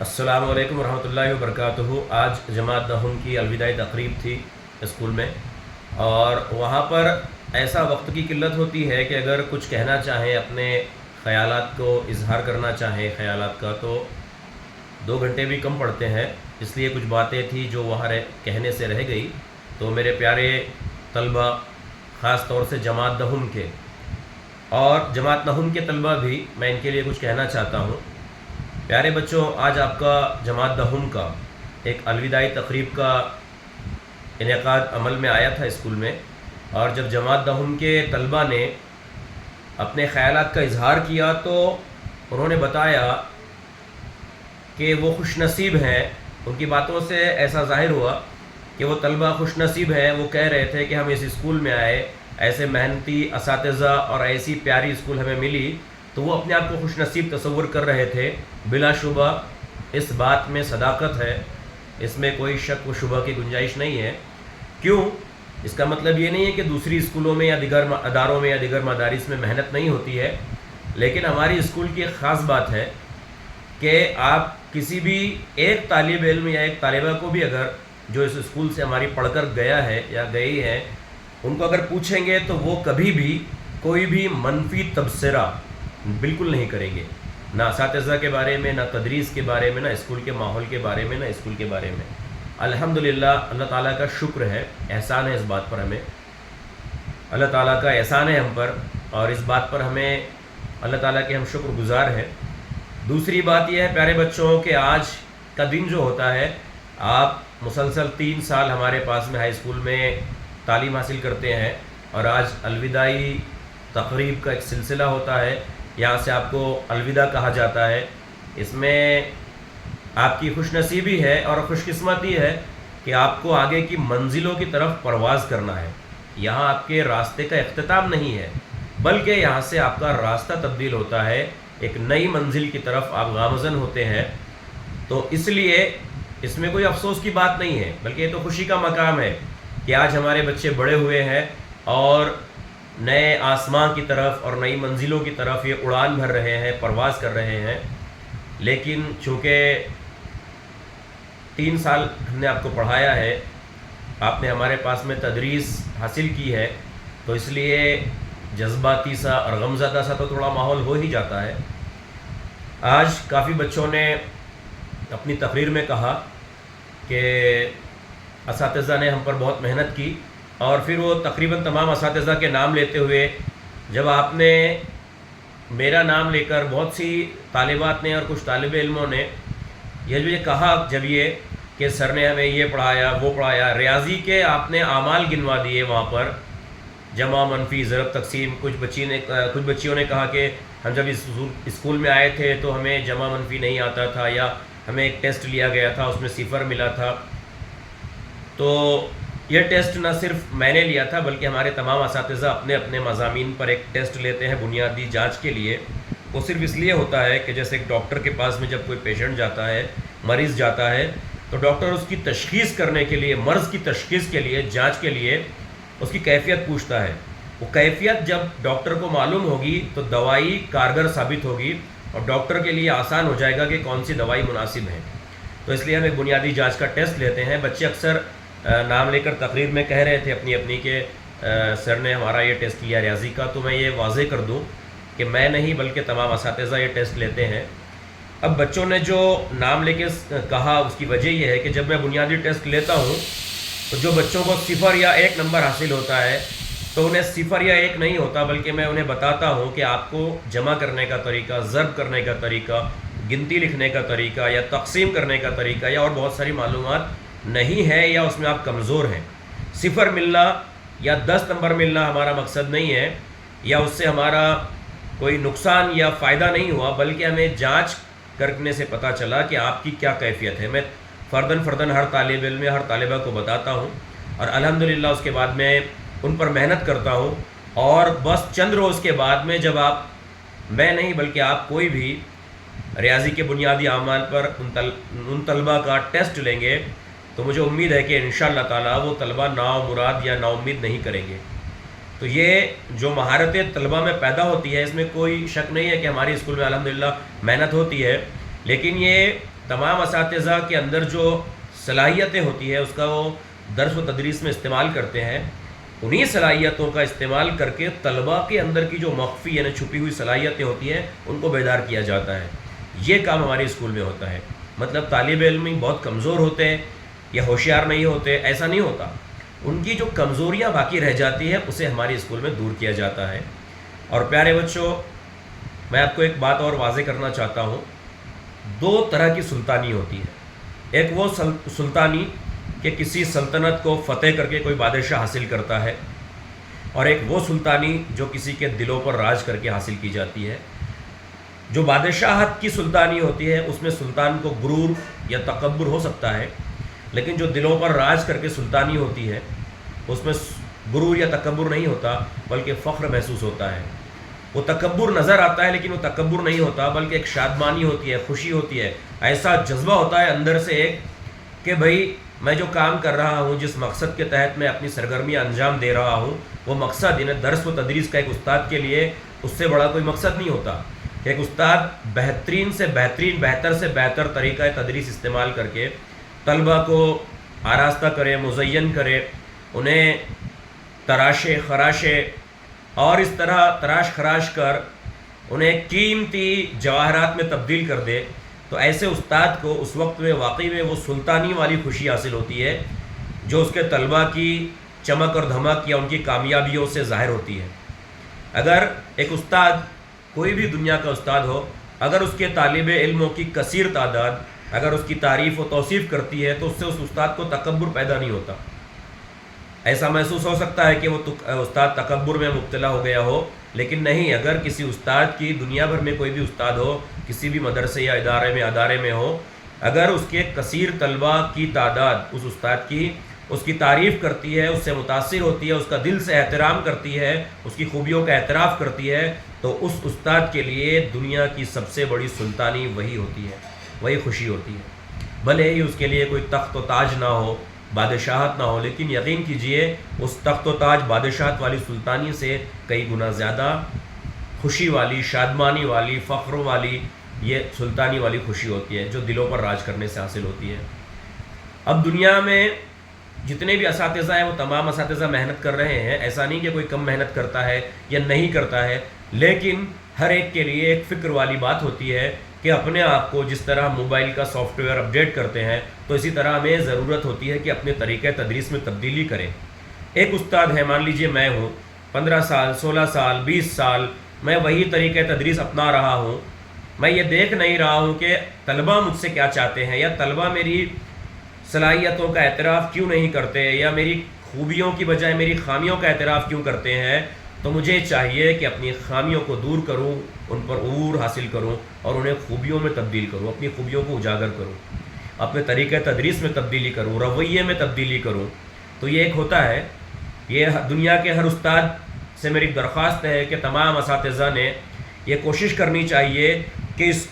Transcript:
السلام علیکم ورحمۃ اللہ وبرکاتہ۔ آج جماعت دہم کی الوداعی تقریب تھی اسکول میں، اور وہاں پر ایسا وقت کی قلت ہوتی ہے کہ اگر کچھ کہنا چاہیں، اپنے خیالات کو اظہار کرنا چاہیں خیالات کا، تو 2 گھنٹے بھی کم پڑتے ہیں۔ اس لیے کچھ باتیں تھیں جو وہاں کہنے سے رہ گئی، تو میرے پیارے طلبہ، خاص طور سے جماعت دہم کے اور جماعت نہم کے طلبہ بھی، میں ان کے لیے کچھ کہنا چاہتا ہوں۔ پیارے بچوں، آج آپ کا جماعت دہم کا ایک الوداعی تقریب کا انعقاد عمل میں آیا تھا اسکول میں، اور جب جماعت دہم کے طلبہ نے اپنے خیالات کا اظہار کیا تو انہوں نے بتایا کہ وہ خوش نصیب ہیں۔ ان کی باتوں سے ایسا ظاہر ہوا کہ وہ طلبہ خوش نصیب ہیں۔ وہ کہہ رہے تھے کہ ہم اس اسکول میں آئے، ایسے محنتی اساتذہ اور ایسی پیاری اسکول ہمیں ملی، تو وہ اپنے آپ کو خوش نصیب تصور کر رہے تھے۔ بلا شبہ اس بات میں صداقت ہے، اس میں کوئی شک و شبہ کی گنجائش نہیں ہے۔ کیوں؟ اس کا مطلب یہ نہیں ہے کہ دوسری اسکولوں میں یا دیگر اداروں میں یا دیگر مدارس میں محنت نہیں ہوتی ہے، لیکن ہماری اسکول کی ایک خاص بات ہے کہ آپ کسی بھی ایک طالب علم یا ایک طالبہ کو بھی اگر جو اس اسکول سے ہماری پڑھ کر گیا ہے یا گئی ہے، ان کو اگر پوچھیں گے تو وہ کبھی بھی کوئی بھی منفی تبصرہ بالکل نہیں کریں گے، نہ اساتذہ کے بارے میں، نہ تدریس کے بارے میں، نہ اسکول کے ماحول کے بارے میں، نہ اسکول کے بارے میں۔ الحمدللہ، اللہ تعالیٰ کا شکر ہے، احسان ہے اس بات پر ہمیں، اللہ تعالیٰ کا احسان ہے ہم پر، اور اس بات پر ہمیں اللہ تعالیٰ کے ہم شکر گزار ہیں۔ دوسری بات یہ ہے پیارے بچوں کہ آج کا دن جو ہوتا ہے، آپ مسلسل 3 سال ہمارے پاس میں ہائی اسکول میں تعلیم حاصل کرتے ہیں، اور آج الوداعی تقریب کا ایک سلسلہ ہوتا ہے، یہاں سے آپ کو الوداع کہا جاتا ہے۔ اس میں آپ کی خوش نصیبی ہے اور خوش قسمتی ہے کہ آپ کو آگے کی منزلوں کی طرف پرواز کرنا ہے۔ یہاں آپ کے راستے کا اختتام نہیں ہے، بلکہ یہاں سے آپ کا راستہ تبدیل ہوتا ہے، ایک نئی منزل کی طرف آپ گامزن ہوتے ہیں۔ تو اس لیے اس میں کوئی افسوس کی بات نہیں ہے، بلکہ یہ تو خوشی کا مقام ہے کہ آج ہمارے بچے بڑے ہوئے ہیں اور نئے آسمان کی طرف اور نئی منزلوں کی طرف یہ اڑان بھر رہے ہیں، پرواز کر رہے ہیں۔ لیکن چونکہ 3 سال ہم نے آپ کو پڑھایا ہے، آپ نے ہمارے پاس میں تدریس حاصل کی ہے، تو اس لیے جذباتی سا اور غمزدہ سا تو تھوڑا ماحول ہو ہی جاتا ہے۔ آج کافی بچوں نے اپنی تقریر میں کہا کہ اساتذہ نے ہم پر بہت محنت کی، اور پھر وہ تقریباً تمام اساتذہ کے نام لیتے ہوئے، جب آپ نے میرا نام لے کر بہت سی طالبات نے اور کچھ طالب علموں نے یہ کہا، جب یہ کہ سر نے ہمیں یہ پڑھایا وہ پڑھایا، ریاضی کے آپ نے اعمال گنوا دیے وہاں پر، جمع، منفی، ضرب، تقسیم۔ کچھ بچیوں نے کہا کہ ہم جب اس اسکول میں آئے تھے تو ہمیں جمع منفی نہیں آتا تھا، یا ہمیں ایک ٹیسٹ لیا گیا تھا اس میں 0 ملا تھا۔ تو یہ ٹیسٹ نہ صرف میں نے لیا تھا، بلکہ ہمارے تمام اساتذہ اپنے اپنے مضامین پر ایک ٹیسٹ لیتے ہیں بنیادی جانچ کے لیے۔ وہ صرف اس لیے ہوتا ہے کہ جیسے ایک ڈاکٹر کے پاس میں جب کوئی پیشنٹ جاتا ہے، مریض جاتا ہے، تو ڈاکٹر اس کی تشخیص کرنے کے لیے، مرض کی تشخیص کے لیے، جانچ کے لیے اس کی کیفیت پوچھتا ہے۔ وہ کیفیت جب ڈاکٹر کو معلوم ہوگی تو دوائی کارگر ثابت ہوگی، اور ڈاکٹر کے لیے آسان ہو جائے گا کہ کون سی دوائی مناسب ہے۔ تو اس لیے ہم ایک بنیادی جانچ کا ٹیسٹ لیتے ہیں۔ بچے اکثر نام لے کر تقریر میں کہہ رہے تھے اپنی کہ سر نے ہمارا یہ ٹیسٹ لیا ریاضی کا، تو میں یہ واضح کر دوں کہ میں نہیں بلکہ تمام اساتذہ یہ ٹیسٹ لیتے ہیں۔ اب بچوں نے جو نام لے کے کہا، اس کی وجہ یہ ہے کہ جب میں بنیادی ٹیسٹ لیتا ہوں تو جو بچوں کو 0 یا 1 نمبر حاصل ہوتا ہے، تو انہیں 0 یا 1 نہیں ہوتا، بلکہ میں انہیں بتاتا ہوں کہ آپ کو جمع کرنے کا طریقہ، ضرب کرنے کا طریقہ، گنتی لکھنے کا طریقہ، یا تقسیم کرنے کا طریقہ، یا اور بہت ساری معلومات نہیں ہے، یا اس میں آپ کمزور ہیں۔ 0 ملنا یا 10 نمبر ملنا ہمارا مقصد نہیں ہے، یا اس سے ہمارا کوئی نقصان یا فائدہ نہیں ہوا، بلکہ ہمیں جانچ کرنے سے پتہ چلا کہ آپ کی کیا کیفیت ہے۔ میں فرداً ہر طالب علم یا ہر طالبہ کو بتاتا ہوں، اور الحمدللہ اس کے بعد میں ان پر محنت کرتا ہوں، اور بس چند روز کے بعد میں جب آپ، میں نہیں بلکہ آپ کوئی بھی ریاضی کے بنیادی اعمال پر ان طلبہ کا ٹیسٹ لیں گے، تو مجھے امید ہے کہ انشاءاللہ تعالیٰ وہ طلبہ ناامید یا نا امید نہیں کریں گے۔ تو یہ جو مہارتیں طلبہ میں پیدا ہوتی ہے، اس میں کوئی شک نہیں ہے کہ ہماری اسکول میں الحمدللہ محنت ہوتی ہے، لیکن یہ تمام اساتذہ کے اندر جو صلاحیتیں ہوتی ہیں اس کا وہ درس و تدریس میں استعمال کرتے ہیں، انہی صلاحیتوں کا استعمال کر کے طلباء کے اندر کی جو مخفی یعنی چھپی ہوئی صلاحیتیں ہوتی ہیں ان کو بیدار کیا جاتا ہے۔ یہ کام ہمارے اسکول میں ہوتا ہے۔ مطلب طالب علم بہت کمزور ہوتے ہیں یا ہوشیار نہیں ہوتے، ایسا نہیں ہوتا۔ ان کی جو کمزوریاں باقی رہ جاتی ہیں اسے ہمارے اسکول میں دور کیا جاتا ہے۔ اور پیارے بچوں، میں آپ کو ایک بات اور واضح کرنا چاہتا ہوں، دو طرح کی سلطانی ہوتی ہے۔ ایک وہ سلطانی کہ کسی سلطنت کو فتح کر کے کوئی بادشاہ حاصل کرتا ہے، اور ایک وہ سلطانی جو کسی کے دلوں پر راج کر کے حاصل کی جاتی ہے۔ جو بادشاہت کی سلطانی ہوتی ہے اس میں سلطان کو غرور یا تکبر ہو سکتا ہے، لیکن جو دلوں پر راج کر کے سلطانی ہوتی ہے اس میں غرور یا تکبر نہیں ہوتا بلکہ فخر محسوس ہوتا ہے۔ وہ تکبر نظر آتا ہے لیکن وہ تکبر نہیں ہوتا بلکہ ایک شادمانی ہوتی ہے، خوشی ہوتی ہے، ایسا جذبہ ہوتا ہے اندر سے ایک کہ بھائی میں جو کام کر رہا ہوں، جس مقصد کے تحت میں اپنی سرگرمیاں انجام دے رہا ہوں، وہ مقصد یعنی درس و تدریس کا ایک استاد کے لیے اس سے بڑا کوئی مقصد نہیں ہوتا کہ ایک استاد بہترین سے بہترین، بہتر سے بہتر طریقہ تدریس استعمال کر کے طلبہ کو آراستہ کرے، مزین کرے، انہیں تراشے خراشے اور اس طرح تراش خراش کر انہیں قیمتی جواہرات میں تبدیل کر دے، تو ایسے استاد کو اس وقت میں واقعی میں وہ سلطانی والی خوشی حاصل ہوتی ہے جو اس کے طلبہ کی چمک اور دھمک یا ان کی کامیابیوں سے ظاہر ہوتی ہے۔ اگر ایک استاد، کوئی بھی دنیا کا استاد ہو، اگر اس کے طالب علموں کی کثیر تعداد اگر اس کی تعریف و توصیف کرتی ہے تو اس سے اس استاد کو تکبر پیدا نہیں ہوتا۔ ایسا محسوس ہو سکتا ہے کہ وہ استاد تکبر میں مبتلا ہو گیا ہو، لیکن نہیں، اگر کسی استاد کی، دنیا بھر میں کوئی بھی استاد ہو، کسی بھی مدرسے یا ادارے میں ہو، اگر اس کے کثیر طلبہ کی تعداد اس استاد کی اس کی تعریف کرتی ہے، اس سے متاثر ہوتی ہے، اس کا دل سے احترام کرتی ہے، اس کی خوبیوں کا اعتراف کرتی ہے، تو اس استاد کے لیے دنیا کی سب سے بڑی سلطانی وہی ہوتی ہے، وہی خوشی ہوتی ہے۔ بھلے ہی اس کے لیے کوئی تخت و تاج نہ ہو، بادشاہت نہ ہو، لیکن یقین کیجئے اس تخت و تاج بادشاہت والی سلطانی سے کئی گنا زیادہ خوشی والی، شادمانی والی، فخر والی یہ سلطانی والی خوشی ہوتی ہے جو دلوں پر راج کرنے سے حاصل ہوتی ہے۔ اب دنیا میں جتنے بھی اساتذہ ہیں وہ تمام اساتذہ محنت کر رہے ہیں، ایسا نہیں کہ کوئی کم محنت کرتا ہے یا نہیں کرتا ہے، لیکن ہر ایک کے لیے ایک فکر والی بات ہوتی ہے کہ اپنے آپ کو جس طرح موبائل کا سافٹ ویئر اپڈیٹ کرتے ہیں تو اسی طرح ہمیں ضرورت ہوتی ہے کہ اپنے طریقہ تدریس میں تبدیلی کریں۔ ایک استاد ہے، مان لیجئے میں ہوں، 15 سال، 16 سال، 20 سال میں وہی طریقہ تدریس اپنا رہا ہوں، میں یہ دیکھ نہیں رہا ہوں کہ طلبہ مجھ سے کیا چاہتے ہیں، یا طلبہ میری صلاحیتوں کا اعتراف کیوں نہیں کرتے، یا میری خوبیوں کی بجائے میری خامیوں کا اعتراف کیوں کرتے ہیں۔ تو مجھے چاہیے کہ اپنی خامیوں کو دور کروں، ان پر عبور حاصل کروں اور انہیں خوبیوں میں تبدیل کروں، اپنی خوبیوں کو اجاگر کروں، اپنے طریقہ تدریس میں تبدیلی کروں، رویے میں تبدیلی کروں۔ تو یہ ایک ہوتا ہے، یہ دنیا کے ہر استاد سے میری درخواست ہے کہ تمام اساتذہ نے یہ کوشش کرنی چاہیے کہ اس